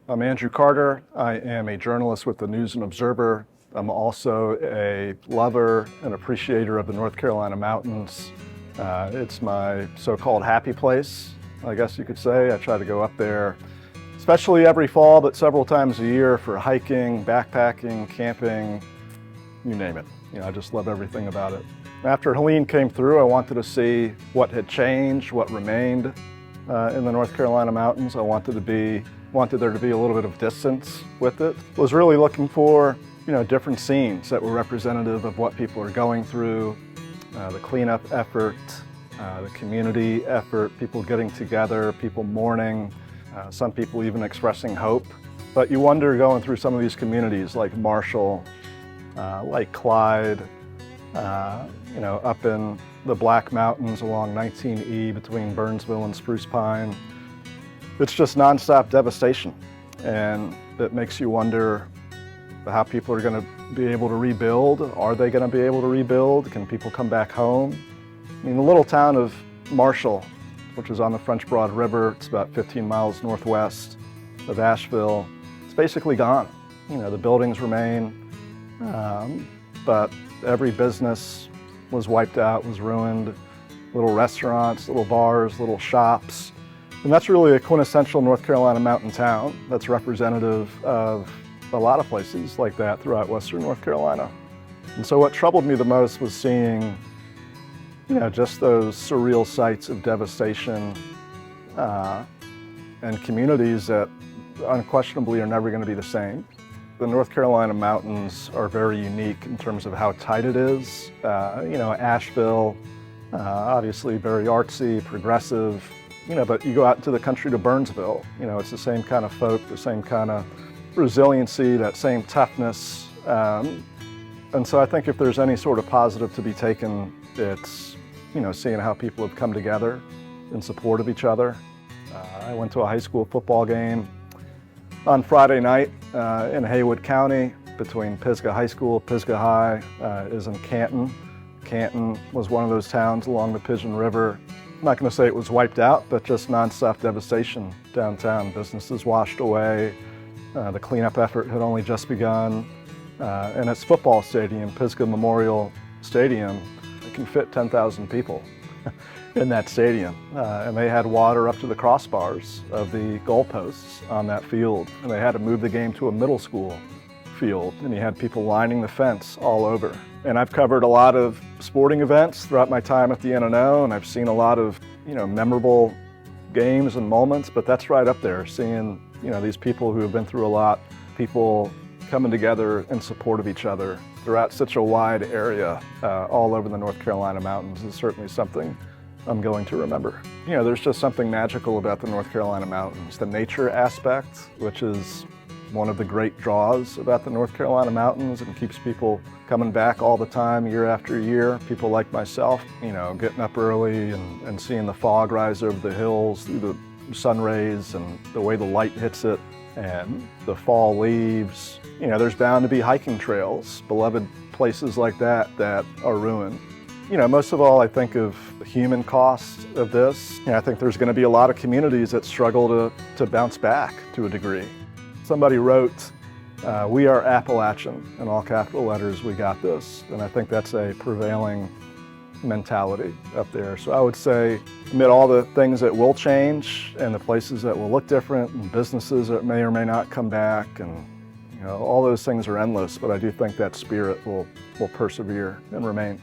I'm Andrew Carter. I am a journalist with the News and Observer. I'm also a lover and appreciator of the North Carolina mountains. It's my so-called happy place, I guess you could say. I try to go up there, especially every fall, but several times a year for hiking, backpacking, camping, you name it. I just love everything about it. After Helene came through, I wanted to see what had changed, what remained in the North Carolina mountains. I wanted there to be a little bit of distance with it. Was really looking for, different scenes that were representative of what people are going through, the cleanup effort, the community effort, people getting together, people mourning, some people even expressing hope. But you wonder going through some of these communities like Marshall, like Clyde, up in the Black Mountains along 19E between Burnsville and Spruce Pine. It's just nonstop devastation, and it makes you wonder how people are going to be able to rebuild. Are they going to be able to rebuild? Can people come back home? I mean, the little town of Marshall, which is on the French Broad River, it's about 15 miles northwest of Asheville, it's basically gone. The buildings remain, but every business was wiped out, was ruined. Little restaurants, little bars, little shops. And that's really a quintessential North Carolina mountain town that's representative of a lot of places like that throughout Western North Carolina. And so what troubled me the most was seeing, just those surreal sights of devastation and communities that unquestionably are never going to be the same. The North Carolina mountains are very unique in terms of how tight it is. Asheville, obviously very artsy, progressive, but you go out into the country to Burnsville, it's the same kind of folk, the same kind of resiliency, that same toughness. And so I think if there's any sort of positive to be taken, it's, seeing how people have come together in support of each other. I went to a high school football game on Friday night in Haywood County between Pisgah High School. Pisgah High is in Canton. Canton was one of those towns along the Pigeon River. I'm not going to say it was wiped out, but just nonstop devastation downtown. Businesses washed away. The cleanup effort had only just begun. And its football stadium, Pisgah Memorial Stadium, it can fit 10,000 people in that stadium. And they had water up to the crossbars of the goalposts on that field. And they had to move the game to a middle school field. And you had people lining the fence all over. And I've covered a lot of sporting events throughout my time at the NNO, and I've seen a lot of, memorable games and moments, but that's right up there, seeing, these people who have been through a lot, people coming together in support of each other throughout such a wide area all over the North Carolina mountains is certainly something I'm going to remember. There's just something magical about the North Carolina mountains. The nature aspect, which is one of the great draws about the North Carolina mountains and keeps people coming back all the time, year after year. People like myself, getting up early and seeing the fog rise over the hills through the sun rays and the way the light hits it and the fall leaves. There's bound to be hiking trails, beloved places like that are ruined. Most of all, I think of the human cost of this. I think there's going to be a lot of communities that struggle to bounce back to a degree. Somebody wrote, "We are Appalachian," in all capital letters, we got this. And I think that's a prevailing mentality up there. So I would say, amid all the things that will change and the places that will look different and businesses that may or may not come back, and all those things are endless, but I do think that spirit will persevere and remain.